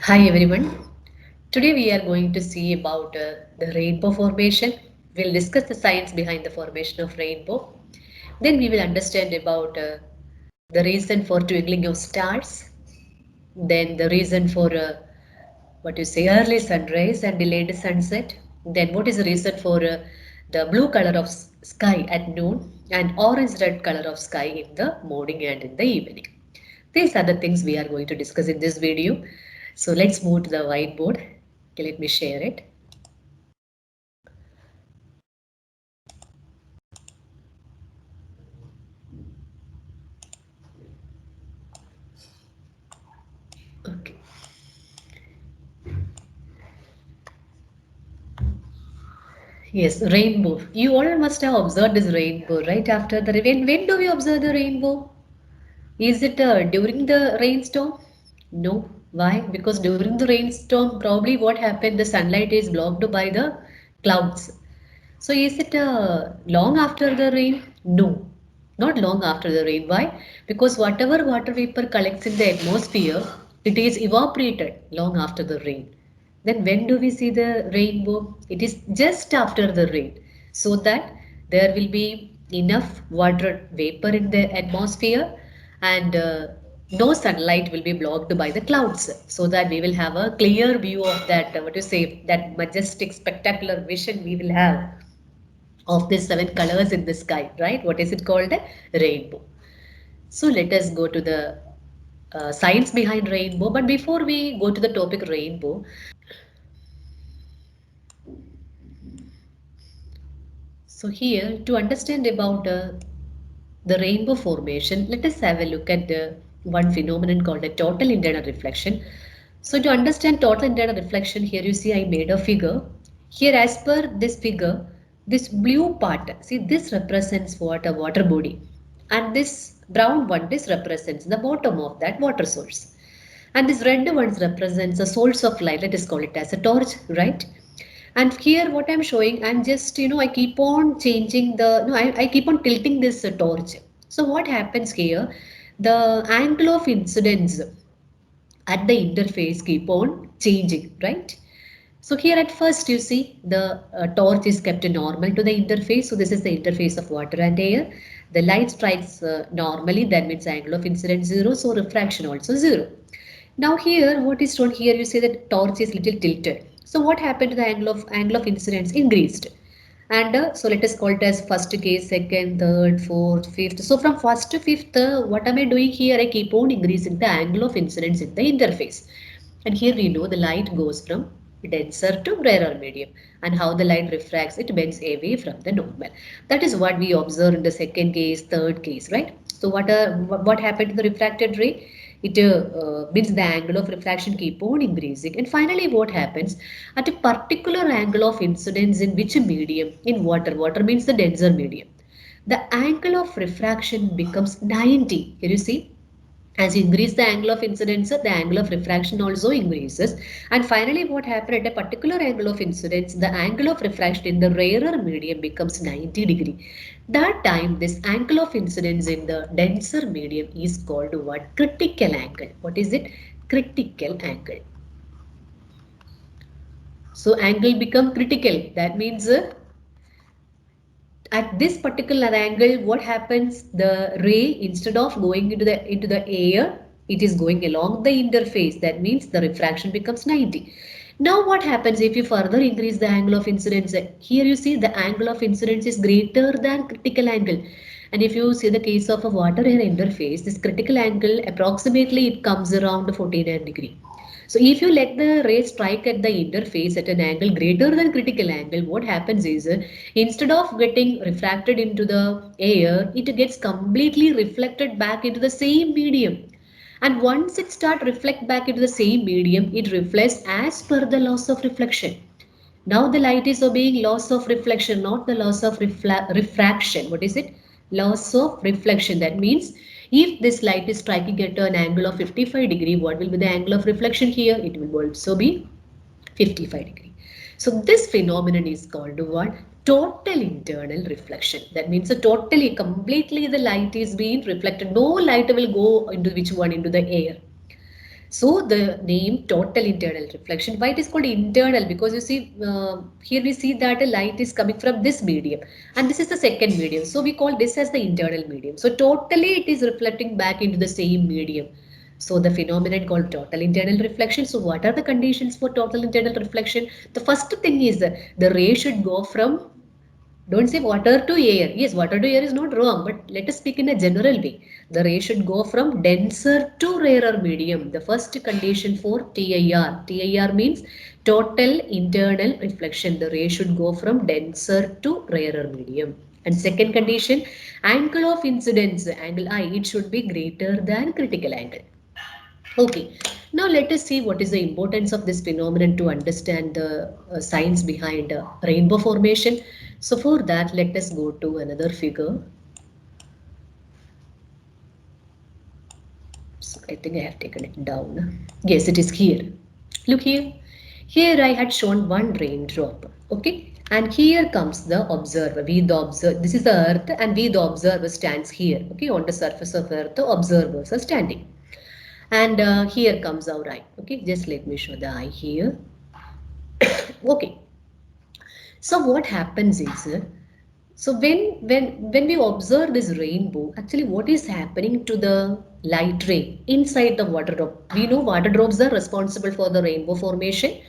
Hi everyone. Today we are going to see about the rainbow formation. We'll discuss the science behind the formation of rainbow. Then we will understand about the reason for twinkling of stars. Then the reason for what you say early sunrise and delayed sunset. Then what is the reason for the blue color of sky at noon and orange red color of sky in the morning and in the evening. These are the things we are going to discuss in this video. So let's move to the whiteboard. Okay, let me share it. Okay. Yes, rainbow. You all must have observed this rainbow right after the rain. When do we observe the rainbow? Is it during the rainstorm? No. Why? Because during the rainstorm, probably what happened, the sunlight is blocked by the clouds. So is it long after the rain? No, not long after the rain. Why? Because whatever water vapor collects in the atmosphere, it is evaporated long after the rain. Then when do we see the rainbow? It is just after the rain, so that there will be enough water vapor in the atmosphere and no sunlight will be blocked by the clouds, so that we will have a clear view of that, what you say, that majestic spectacular vision we will have of the seven colors in the sky, right? What is it called? A rainbow. So let us go to the science behind rainbow. But before we go to the topic rainbow, so here to understand about the rainbow formation, let us have a look at the one phenomenon called a total internal reflection. So to understand total internal reflection, here you see I made a figure. Here as per this figure, this blue part, see this represents what? A water body. And this brown one, this represents the bottom of that water source. And this red ones represents a source of light. Let us call it as a torch, right? And here what I'm showing, I'm just, I keep on changing the, no, I keep on tilting this torch. So what happens here? The angle of incidence at the interface keep on changing, right? So here at first you see the torch is kept normal to the interface. So this is the interface of water and air. The light strikes normally, that means angle of incidence 0, so refraction also 0. Now here what is shown here, you see that torch is little tilted. So what happened to the angle of incidence? Increased. And so let us call it as first case, second, third, fourth, fifth. So from first to fifth, what am I doing here? I keep on increasing the angle of incidence in the interface. And here we know the light goes from denser to rarer medium, and how the light refracts, it bends away from the normal. That is what we observe in the second case, third case, right? So what happened to the refracted ray? It means the angle of refraction keep on increasing, and finally what happens at a particular angle of incidence in which medium? In water. Water means the denser medium. The angle of refraction becomes 90. Here you see, as you increase the angle of incidence, the angle of refraction also increases. And finally, what happened at a particular angle of incidence, the angle of refraction in the rarer medium becomes 90 degree. That time, this angle of incidence in the denser medium is called what? Critical angle. What is it? Critical angle. So angle become critical. That means at this particular angle, what happens? The ray, instead of going into the air, it is going along the interface. That means the refraction becomes 90. Now what happens if you further increase the angle of incidence? Here you see the angle of incidence is greater than critical angle. And if you see the case of a water air interface, this critical angle approximately it comes around 49 degree. So if you let the ray strike at the interface at an angle greater than critical angle, what happens is instead of getting refracted into the air, it gets completely reflected back into the same medium. And once it start reflect back into the same medium, it reflects as per the laws of reflection. Now the light is obeying laws of reflection, not the laws of refraction. What is it? Laws of reflection. That means if this light is striking at an angle of 55 degree, what will be the angle of reflection here? It will also be 55 degree. So this phenomenon is called what? Total internal reflection. That means totally, completely the light is being reflected. No light will go into which one? Into the air. So the name total internal reflection, why it is called internal? Because you see, here we see that a light is coming from this medium and this is the second medium. So we call this as the internal medium. So totally it is reflecting back into the same medium. So the phenomenon called total internal reflection. So what are the conditions for total internal reflection? The first thing is the ray should go from, don't say water to air. Yes, water to air is not wrong, but let us speak in a general way. The ray should go from denser to rarer medium. The first condition for TIR. TIR means total internal reflection. The ray should go from denser to rarer medium. And second condition, angle of incidence, angle I, it should be greater than critical angle. Okay, now let us see what is the importance of this phenomenon to understand the science behind rainbow formation. So for that, let us go to another figure. So I think I have taken it down. Yes, it is here. Look here. Here I had shown one raindrop. Okay, and here comes the observer. We the observer. This is the earth, and we the observer stands here. Okay, on the surface of earth, the observers are standing. And here comes our eye. Okay, just let me show the eye here. Okay, so what happens is, so when we observe this rainbow, actually what is happening to the light ray inside the water drop? We know water drops are responsible for the rainbow formation.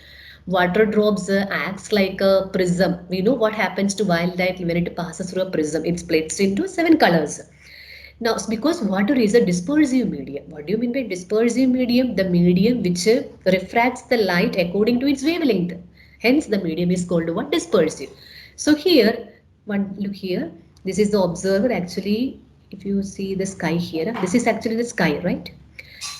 Water drops acts like a prism. We know what happens to wild light when it passes through a prism. It splits into 7 colors. Now, because water is a dispersive medium. What do you mean by dispersive medium? The medium which refracts the light according to its wavelength. Hence, the medium is called what? Dispersive. So here, one look here. This is the observer. Actually, if you see the sky here, this is actually the sky, right?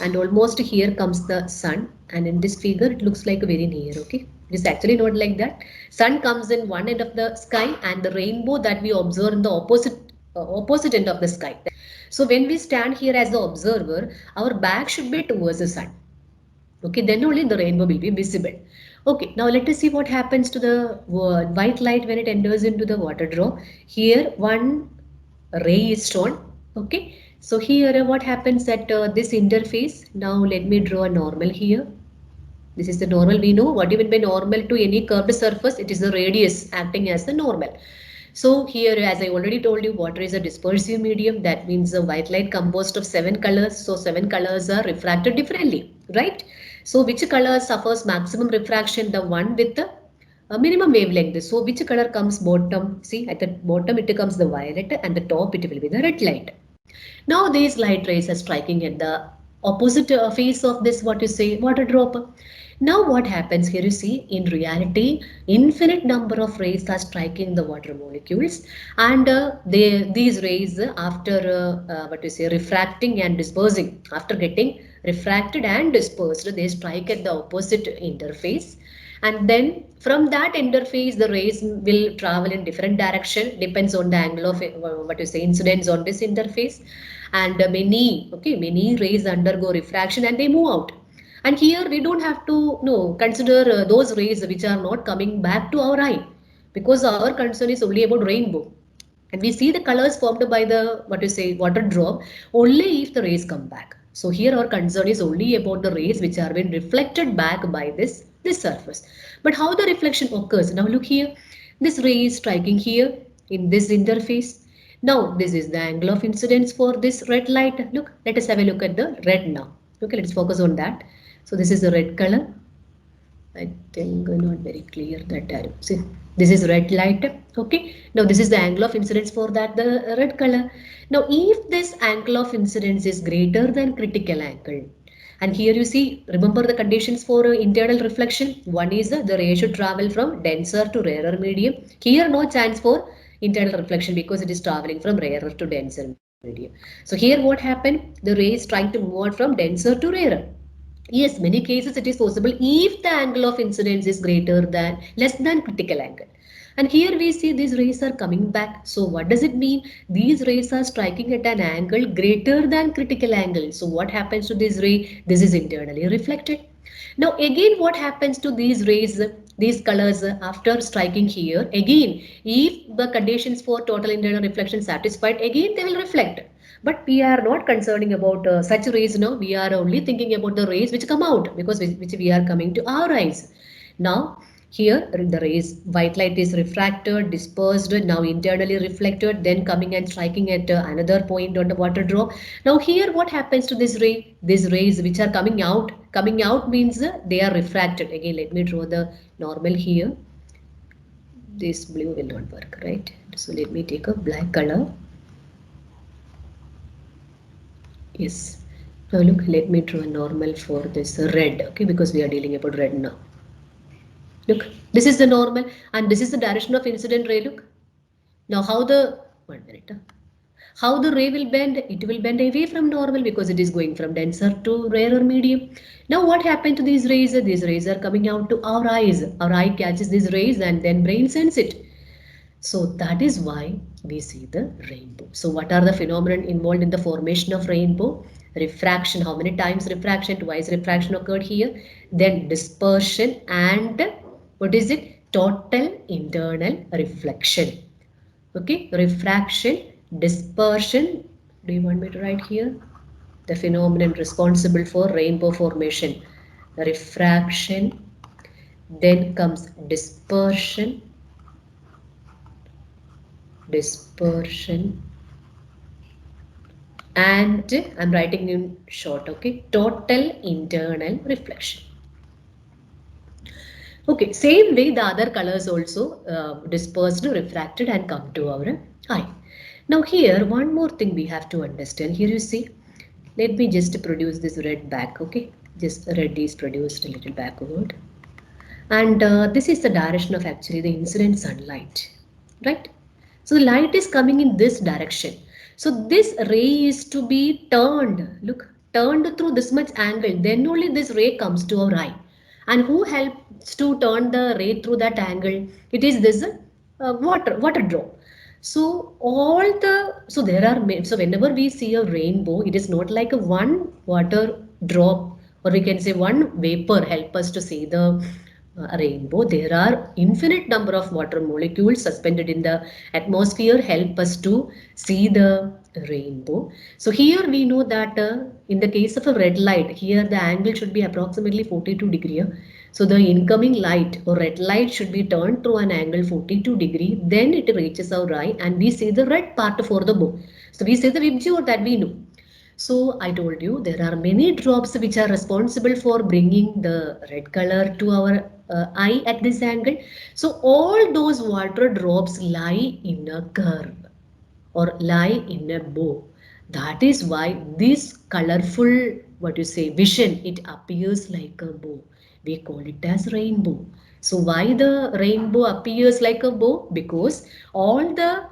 And almost here comes the sun. And in this figure, it looks like very near. Okay, it is actually not like that. Sun comes in one end of the sky, and the rainbow that we observe in the opposite end of the sky. So when we stand here as the observer, our back should be towards the sun. Okay, then only the rainbow will be visible. Okay, now let us see what happens to the white light when it enters into the water drop. Here one ray is shown. Okay, so here what happens at this interface. Now let me draw a normal here. This is the normal. We know what you mean by normal to any curved surface. It is the radius acting as the normal. So here, as I already told you, water is a dispersive medium. That means the white light composed of 7 colors. So 7 colors are refracted differently, right? So which color suffers maximum refraction? The one with the minimum wavelength. So which color comes bottom? See, at the bottom it becomes the violet, and the top it will be the red light. Now these light rays are striking at the opposite face of this, what you say, water drop. Now what happens here, you see, in reality, infinite number of rays are striking the water molecules, and these rays after what you say, refracting and dispersing, after getting refracted and dispersed, they strike at the opposite interface. And then from that interface, the rays will travel in different direction, depends on the angle of what you say, incidence on this interface. And many rays undergo refraction and they move out. And here we don't have to consider those rays which are not coming back to our eye, because our concern is only about rainbow. And we see the colors formed by the, what you say, water drop only if the rays come back. So here our concern is only about the rays which are being reflected back by this surface. But how the reflection occurs? Now look here, this ray is striking here in this interface. Now this is the angle of incidence for this red light. Look, let us have a look at the red now. Okay, let's focus on that. So this is the red color. I think not very clear that arrow. See, this is red light. Okay, now this is the angle of incidence for that, the red color. Now if this angle of incidence is greater than critical angle, and here you see, remember the conditions for internal reflection. One is the ray should travel from denser to rarer medium. Here no chance for internal reflection because it is traveling from rarer to denser medium. So here what happened? The ray is trying to move from denser to rarer. Yes, many cases it is possible if the angle of incidence is less than critical angle. And here we see these rays are coming back. So what does it mean? These rays are striking at an angle greater than critical angle. So what happens to this ray? This is internally reflected. Now again, what happens to these rays, these colors after striking here? Again, if the conditions for total internal reflection satisfied, again they will reflect. But we are not concerning about such rays now. We are only thinking about the rays which come out because which we are coming to our eyes. Now, here the rays, white light is refracted, dispersed, now internally reflected, then coming and striking at another point on the water drop. Now here what happens to this ray? These rays which are coming out means they are refracted. Again, let me draw the normal here. This blue will not work, right? So let me take a black color. Yes. Now look, let me draw a normal for this red, okay, because we are dealing about red now. Look, this is the normal and this is the direction of incident ray, look. Now how the, 1 minute, how the ray will bend? It will bend away from normal because it is going from denser to rarer medium. Now what happened to these rays? These rays are coming out to our eyes. Our eye catches these rays and then brain sends it. So that is why we see the rainbow. So what are the phenomena involved in the formation of rainbow? Refraction. How many times refraction? Twice refraction occurred here. Then dispersion and what is it? Total internal reflection. Okay, refraction, dispersion. Do you want me to write here? The phenomenon responsible for rainbow formation. Refraction, then comes dispersion, and I'm writing in short, okay, total internal reflection. Okay, same way the other colors also dispersed, refracted and come to our eye. Now here one more thing we have to understand. Here you see, let me just produce this red back, okay, just red is produced a little backward. And this is the direction of actually the incident sunlight, right? So the light is coming in this direction. So this ray is to be turned, look, turned through this much angle. Then only this ray comes to our eye. And who helps to turn the ray through that angle? It is this water drop. So so there are, so whenever we see a rainbow, it is not like a one water drop, or we can say one vapor help us to see the rainbow. There are infinite number of water molecules suspended in the atmosphere help us to see the rainbow. So here we know that in the case of a red light, here the angle should be approximately 42 degree. So the incoming light or red light should be turned through an angle 42 degree. Then it reaches our eye and we see the red part for the bow. So we see the VIBGYOR that we know. So I told you there are many drops which are responsible for bringing the red color to our eye at this angle. So all those water drops lie in a curve or lie in a bow. That is why this colorful, what you say, vision, it appears like a bow. We call it as rainbow. So why the rainbow appears like a bow? Because all the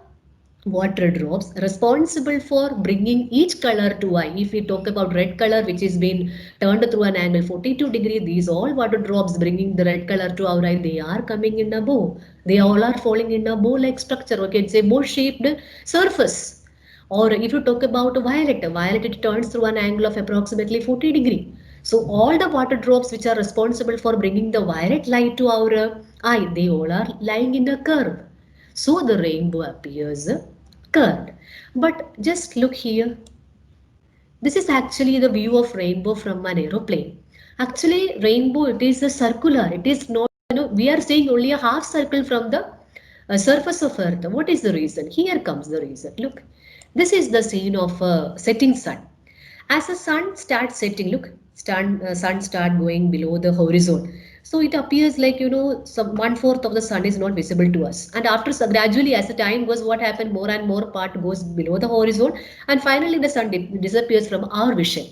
water drops responsible for bringing each color to eye. If we talk about red color which is been turned through an angle 42 degree, these all water drops bringing the red color to our eye, they are coming in a bow. They all are falling in a bow like structure, okay, it's a bow shaped surface. Or if you talk about violet it turns through an angle of approximately 40 degree. So all the water drops which are responsible for bringing the violet light to our eye, they all are lying in a curve. So the rainbow appears curved. But just look here. This is actually the view of rainbow from an aeroplane. Actually, rainbow, it is a circular. It is not, we are seeing only a half circle from the surface of earth. What is the reason? Here comes the reason. Look, this is the scene of a setting sun. As the sun starts setting, look, sun start going below the horizon. So it appears like, some 1/4 of the sun is not visible to us. And after gradually as the time goes, what happened, more and more part goes below the horizon. And finally the sun disappears from our vision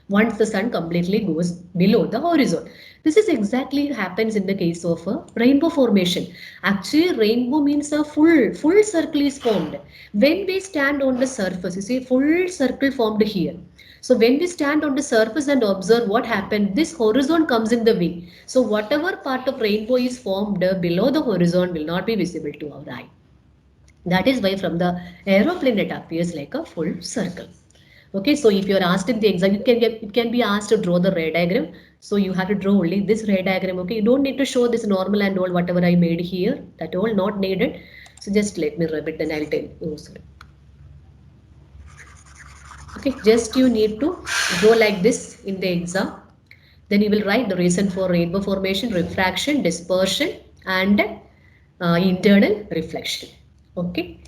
once the sun completely goes below the horizon. This is exactly happens in the case of a rainbow formation. Actually, rainbow means a full circle is formed. When we stand on the surface, you see full circle formed here. So when we stand on the surface and observe what happened, this horizon comes in the way. So whatever part of rainbow is formed below the horizon will not be visible to our eye. That is why from the aeroplane it appears like a full circle. Okay, so if you are asked in the exam, it can be asked to draw the ray diagram. So you have to draw only this ray diagram. Okay, you don't need to show this normal and all whatever I made here. That all not needed. So just let me rub it, then I'll tell you. Oh, sorry. Okay, just you need to go like this in the exam. Then you will write the reason for rainbow formation, refraction, dispersion, and internal reflection. Okay.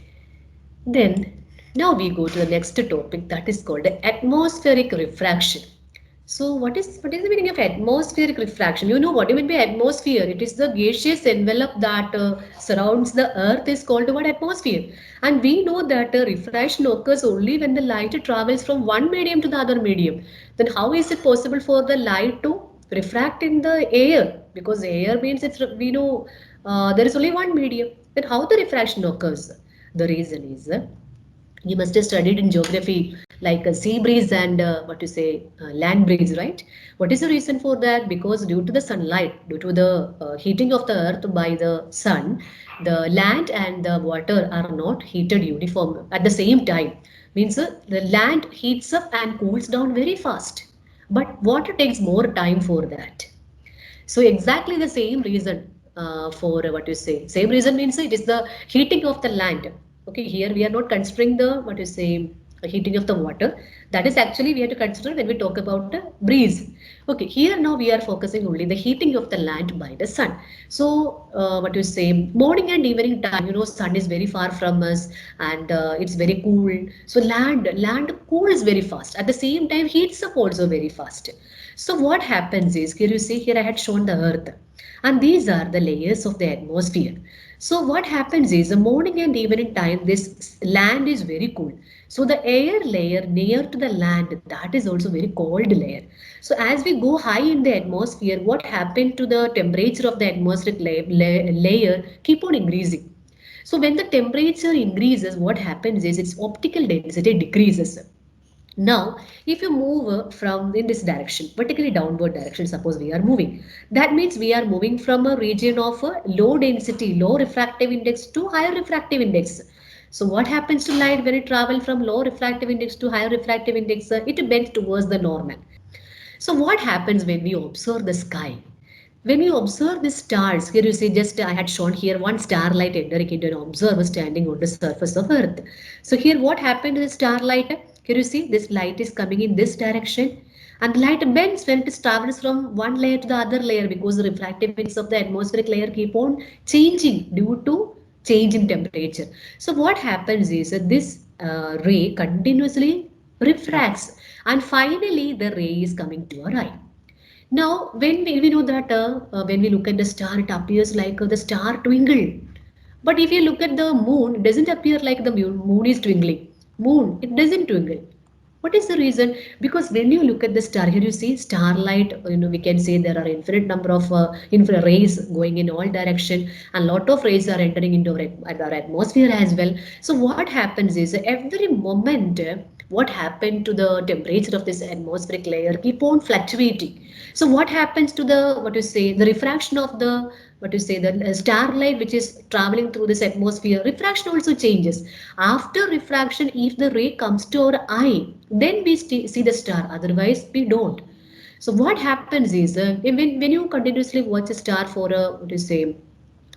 Then now we go to the next topic, that is called atmospheric refraction. So what is the meaning of atmospheric refraction? You know what do you mean by atmosphere? It is the gaseous envelope that surrounds the earth is called what atmosphere. And we know that refraction occurs only when the light travels from one medium to the other medium. Then how is it possible for the light to refract in the air? Because air means it's we know there is only one medium. Then how the refraction occurs? The reason is you must have studied in geography like a sea breeze and what you say land breeze, right? What is the reason for that? Because due to the sunlight, due to the heating of the earth by the sun, the land and the water are not heated uniform at the same time. Means the land heats up and cools down very fast, but water takes more time for that. So exactly the same reason for what you say. Same reason means it is the heating of the land. Okay, here we are not considering the what you say heating of the water. That is actually we have to consider when we talk about the breeze. Okay, here now we are focusing only the heating of the land by the sun. So what you say morning and evening time, you know, sun is very far from us and it's very cool. So land cools very fast. At the same time, heats up also very fast. So what happens is, here you see, here I had shown the earth and these are the layers of the atmosphere. So what happens is the morning and evening time, this land is very cool. So the air layer near to the land, that is also very cold layer. So as we go high in the atmosphere, what happened to the temperature of the atmospheric layer keep on increasing. So when the temperature increases, what happens is its optical density decreases. Now, if you move from in this direction, particularly downward direction, suppose we are moving, that means we are moving from a region of a low density, low refractive index to higher refractive index. So what happens to light when it travels from low refractive index to higher refractive index? It bends towards the normal. So what happens when we observe the sky? When you observe the stars, here you see just I had shown here one starlight entering into an observer standing on the surface of Earth. So here what happened to the starlight? Here you see this light is coming in this direction and the light bends when it travels from one layer to the other layer because the refractive index of the atmospheric layer keep on changing due to change in temperature. So what happens is that this ray continuously refracts and finally the ray is coming to our eye. Now, when we know that when we look at the star, it appears like the star twinkle. But if you look at the moon, it doesn't appear like the moon is twinkling. Moon, it doesn't twinkle. What is the reason? Because when you look at the star, here you see starlight, you know, we can say there are infinite number of infrared rays going in all direction and lot of rays are entering into our atmosphere as well. So what happens is every moment, what happened to the temperature of this atmospheric layer keep on fluctuating. So what happens to the, what you say, the refraction of the, what you say, the starlight which is traveling through this atmosphere, refraction also changes. After refraction, if the ray comes to our eye, then we see the star, otherwise we don't. So what happens is when you continuously watch a star for a, what you say,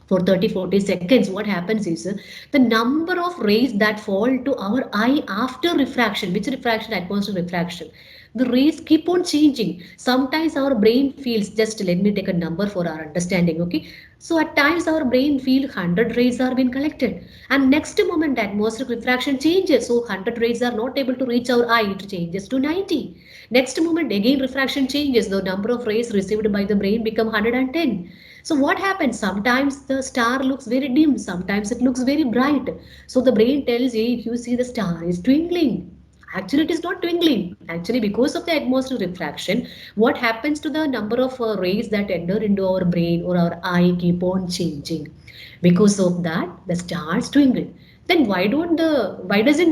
for 30-40 seconds, what happens is the number of rays that fall to our eye after refraction, which refraction, atmospheric refraction, the rays keep on changing. Sometimes our brain feels, just let me take a number for our understanding, okay? So at times our brain feel 100 rays are being collected and next moment atmospheric refraction changes. So 100 rays are not able to reach our eye, it changes to 90. Next moment again refraction changes, the number of rays received by the brain become 110. So what happens? Sometimes the star looks very dim, sometimes it looks very bright. So the brain tells you, if you see the star is twinkling. Actually, it is not twinkling. Actually, because of the atmospheric refraction, what happens to the number of rays that enter into our brain or our eye keep on changing. Because of that, the stars twinkle. Then why doesn't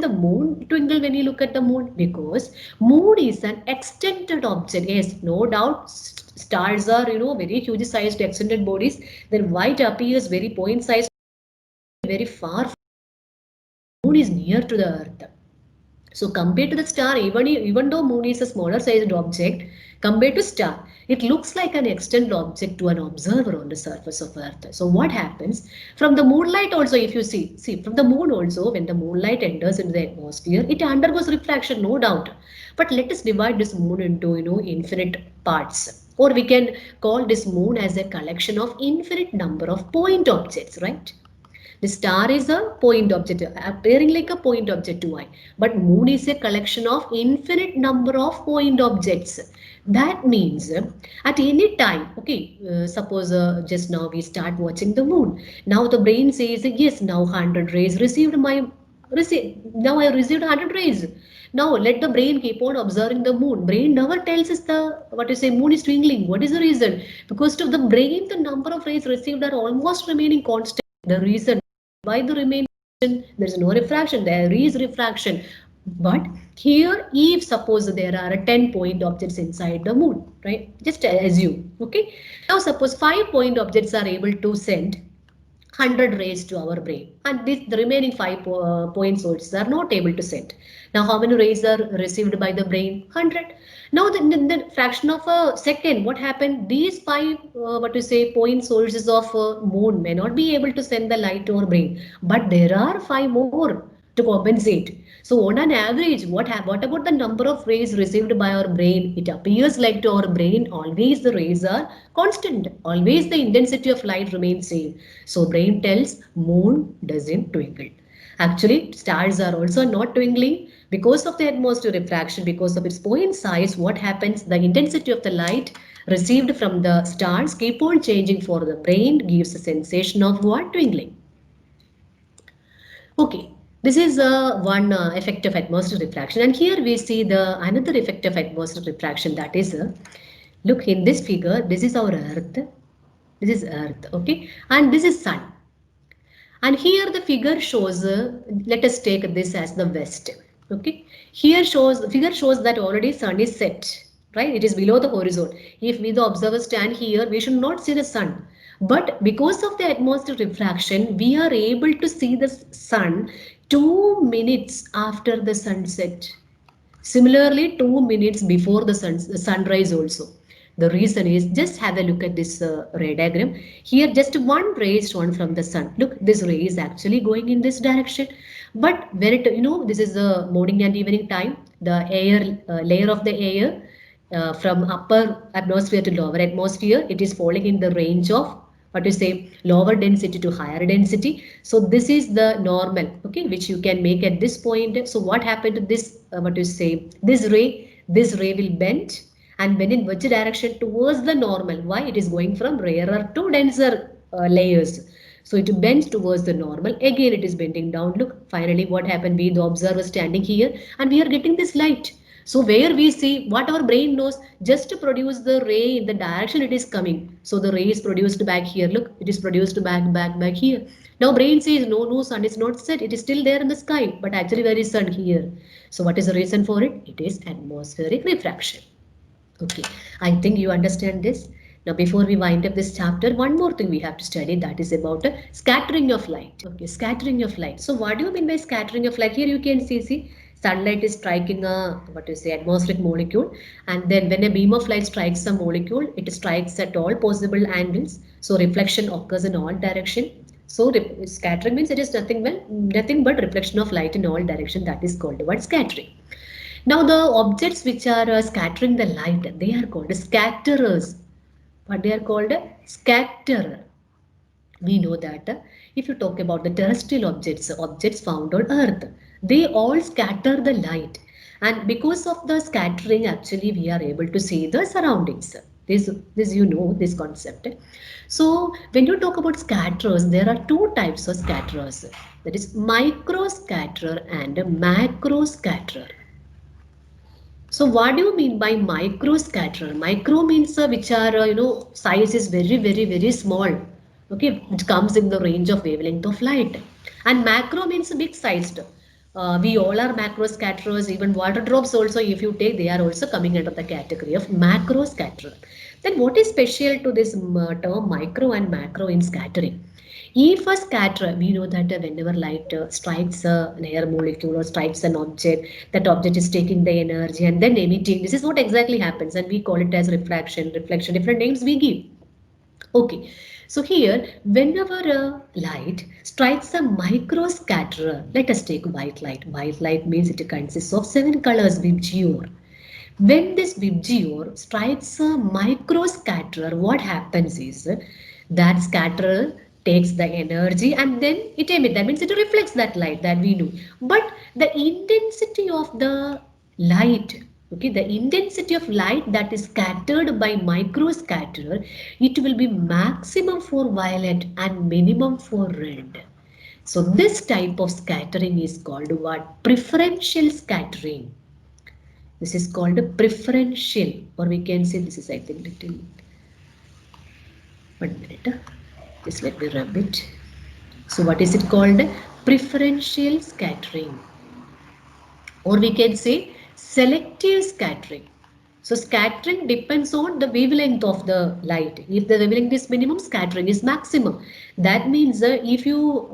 the moon twinkle when you look at the moon? Because moon is an extended object. Yes, no doubt stars are, you know, very huge sized extended bodies. Then white appears very point sized, very far. Moon is near to the earth. So compared to the star, even though moon is a smaller sized object, compared to star, it looks like an external object to an observer on the surface of Earth. So what happens from the moonlight also, if you see from the moon also, when the moonlight enters into the atmosphere, it undergoes refraction, no doubt. But let us divide this moon into infinite parts. Or we can call this moon as a collection of infinite number of point objects, right? The star is a point object, appearing like a point object to eye. But moon is a collection of infinite number of point objects. That means at any time, okay, suppose just now we start watching the moon. Now the brain says, yes, now 100 rays received now I received 100 rays. Now let the brain keep on observing the moon. Brain never tells us the what you say moon is twinkling. What is the reason? Because to the brain, the number of rays received are almost remaining constant. The reason by the remaining there is no refraction, there is refraction. But here, if suppose there are 10 point objects inside the moon, right? Just assume, okay? Now suppose 5 point objects are able to send 100 rays to our brain, and the remaining 5 point sources are not able to send. Now how many rays are received by the brain? 100. Now the fraction of a second, what happened? These 5 what to say point sources of moon may not be able to send the light to our brain, but there are 5 more to compensate. So on an average, what about the number of rays received by our brain? It appears like to our brain always the rays are constant. Always the intensity of light remains same. So brain tells moon doesn't twinkle. Actually, stars are also not twinkling because of the atmosphere refraction, because of its point size. What happens? The intensity of the light received from the stars keep on changing for the brain, gives a sensation of what? Twinkling. Okay, this is one effect of atmospheric refraction, and here we see the another effect of atmospheric refraction, that is look in this figure. This is our Earth. This is Earth, okay, and this is Sun. And here the figure shows. Let us take this as the west. Okay, here shows figure shows that already sun is set. Right, it is below the horizon. If we the observers stand here, we should not see the sun. But because of the atmospheric refraction, we are able to see the sun 2 minutes after the sunset. Similarly, 2 minutes before the sunrise also. The reason is just have a look at this ray diagram. Here, just one ray is shown from the sun. Look, this ray is actually going in this direction. But when it, this is the morning and evening time, the air layer of the air from upper atmosphere to lower atmosphere, it is falling in the range of what you say lower density to higher density. So this is the normal, okay, which you can make at this point. So what happened to this what you say this ray will bend and bend in which direction? Towards the normal. Why? It is going from rarer to denser layers. So it bends towards the normal. Again it is bending down. Look, finally what happened? We the observer standing here and we are getting this light. So where we see what our brain knows, just to produce the ray in the direction it is coming. So the ray is produced back here. Look, it is produced back here. Now brain says no, sun is not set. It is still there in the sky, but actually there is sun here. So what is the reason for it? It is atmospheric refraction. Okay, I think you understand this. Now, before we wind up this chapter, one more thing we have to study, that is about scattering of light. Okay, scattering of light. So, what do you mean by scattering of light? Here you can see sunlight is striking a atmospheric molecule, and then when a beam of light strikes a molecule, it strikes at all possible angles. So, reflection occurs in all direction. So, scattering means it is nothing but reflection of light in all direction. That is called what? Scattering. Now the objects which are scattering the light, they are called scatterers. What they are called? Scatterer. We know that if you talk about the terrestrial objects found on Earth, they all scatter the light. And because of the scattering, actually we are able to see the surroundings. This this concept. So when you talk about scatterers, there are two types of scatterers. That is micro scatterer and macro scatterer. So what do you mean by micro scatterer? Micro means which are size is very small. Okay, which comes in the range of wavelength of light. And macro means big sized. We all are macro scatterers. Even water drops also, if you take, they are also coming under the category of macro scatterer. Then what is special to this term micro and macro in scattering? If a scatter, we know that whenever light strikes an air molecule or strikes an object, that object is taking the energy and then emitting. This is what exactly happens, and we call it as refraction, reflection, different names we give. Okay, so here, whenever a light strikes a micro scatterer, let us take white light. White light means it consists of 7 colors, VIBGYOR. When this VIBGYOR strikes a micro scatterer, what happens is that scatterer takes the energy and then it emits. That means it reflects that light that we know. But the intensity of the light, okay, the intensity of light that is scattered by micro scatterer, it will be maximum for violet and minimum for red. So this type of scattering is called what? Preferential scattering. This is called a preferential, or we can say this is, I think, little. 1 minute. Just let me rub it. So what is it called? Preferential scattering, or we can say selective scattering. So scattering depends on the wavelength of the light. If the wavelength is minimum, scattering is maximum. That means if you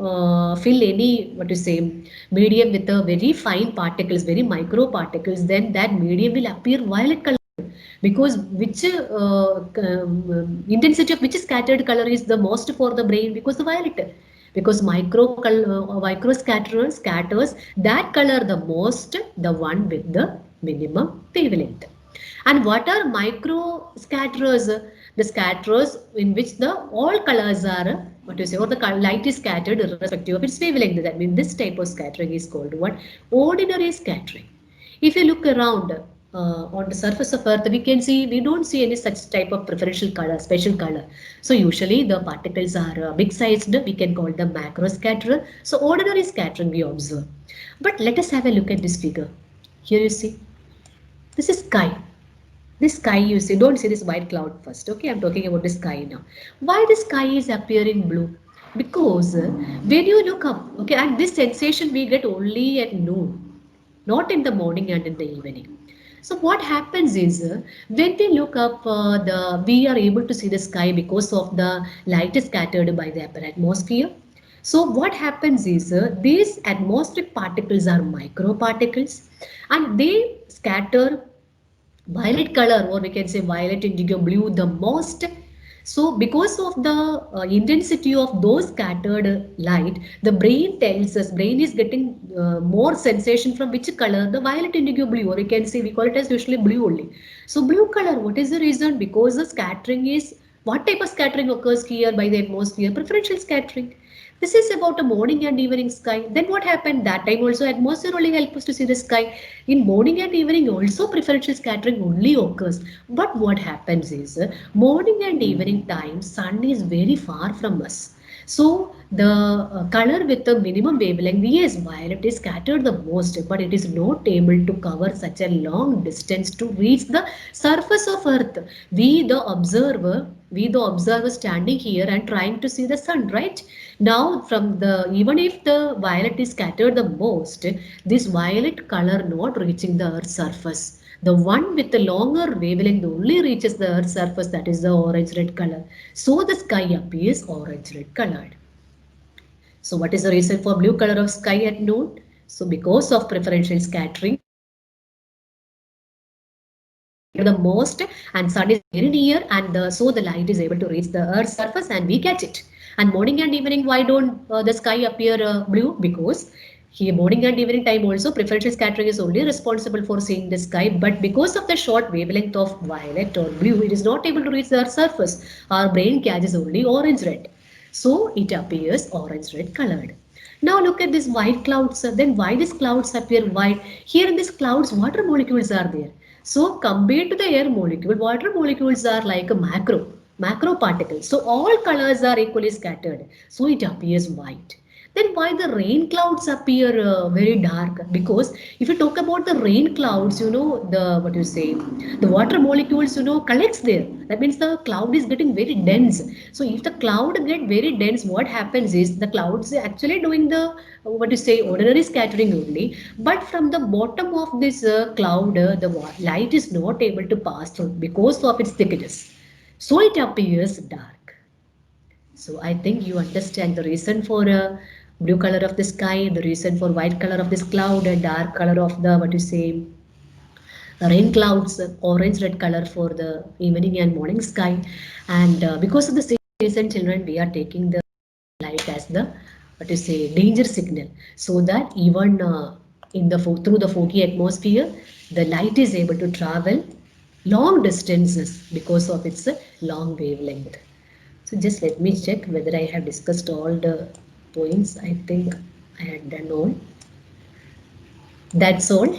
fill any, what to say, medium with a very fine particles, very micro particles, then that medium will appear violet color, because which intensity of which scattered color is the most for the brain, because the violet, because micro scatterers scatters that color the most, the one with the minimum wavelength. And what are micro scatterers? The scatterers in which the all colors are, what you say, or the light is scattered irrespective of its wavelength. That means this type of scattering is called what? Ordinary scattering. If you look around on the surface of Earth, we can see, we don't see any such type of preferential color, special color. So usually the particles are big sized, we can call them macro scatterer. So ordinary scattering we observe. But let us have a look at this figure. Here you see, this is sky. This sky you see, don't see this white cloud first. Okay, I'm talking about the sky now. Why the sky is appearing blue? Because when you look up, okay, and this sensation we get only at noon, not in the morning and in the evening. So what happens is when we look up, we are able to see the sky because of the light is scattered by the upper atmosphere. So what happens is these atmospheric particles are microparticles, and they scatter violet color, or we can say violet, indigo, blue the most. So because of the intensity of those scattered light, the brain tells us, brain is getting more sensation from which color? The violet, indigo, blue, or we can say, we call it as usually blue only. So blue color, what is the reason? Because the scattering is, what type of scattering occurs here by the atmosphere? Preferential scattering. This is about a morning and evening sky. Then what happened? That time also atmosphere only helps us to see the sky. In morning and evening also preferential scattering only occurs. But what happens is morning and evening time sun is very far from us. So the color with the minimum wavelength, yes, violet is scattered the most, but it is not able to cover such a long distance to reach the surface of Earth. We the observer standing here and trying to see the sun, right? Now from the, even if the violet is scattered the most, this violet color not reaching the Earth's surface. The one with the longer wavelength only reaches the Earth's surface, that is the orange red color. So the sky appears orange red colored. So what is the reason for blue color of sky at noon? So because of preferential scattering, the most, and sun is very near, and so the light is able to reach the Earth's surface and we catch it. And morning and evening, why don't the sky appear blue? Because here morning and evening time also preferential scattering is only responsible for seeing the sky, but because of the short wavelength of violet or blue, it is not able to reach the Earth's surface. Our brain catches only orange red, so it appears orange red colored. Now look at these white clouds. Then why these clouds appear white? Here in these clouds, water molecules are there. So compared to the air molecule, water molecules are like a macro particles. So all colors are equally scattered. So it appears white. Then why the rain clouds appear very dark? Because if you talk about the rain clouds, you know, the, what you say, the water molecules, you know, collects there. That means the cloud is getting very dense. So if the cloud get very dense, what happens is the clouds actually doing the, what you say, ordinary scattering only. But from the bottom of this cloud, the light is not able to pass through because of its thickness. So it appears dark. So I think you understand the reason for blue color of the sky, the reason for white color of this cloud, and dark color of the what you say rain clouds, orange red color for the evening and morning sky. And because of the same reason, children, we are taking the light as the what you say danger signal, so that even in the through the foggy atmosphere, the light is able to travel long distances because of its long wavelength. So just let me check whether I have discussed all the points. I think I had done all. That's all.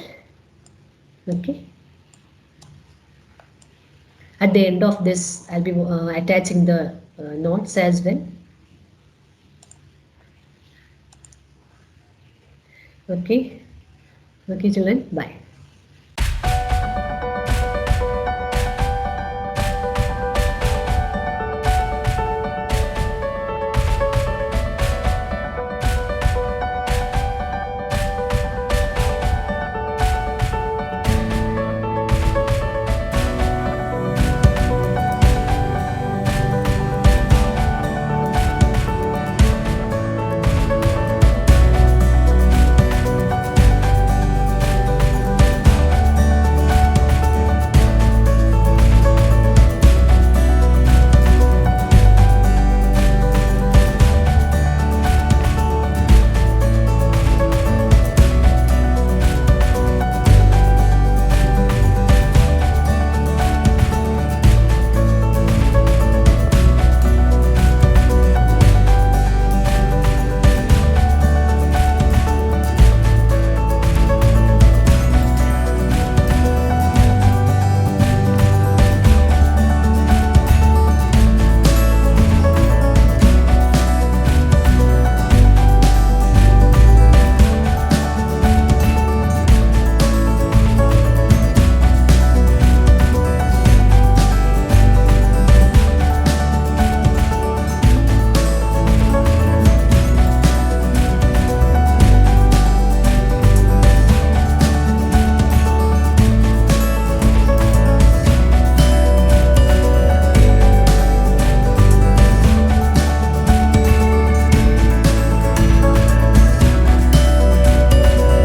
Okay. At the end of this, I'll be attaching the notes as well. Okay. Okay, children. Bye.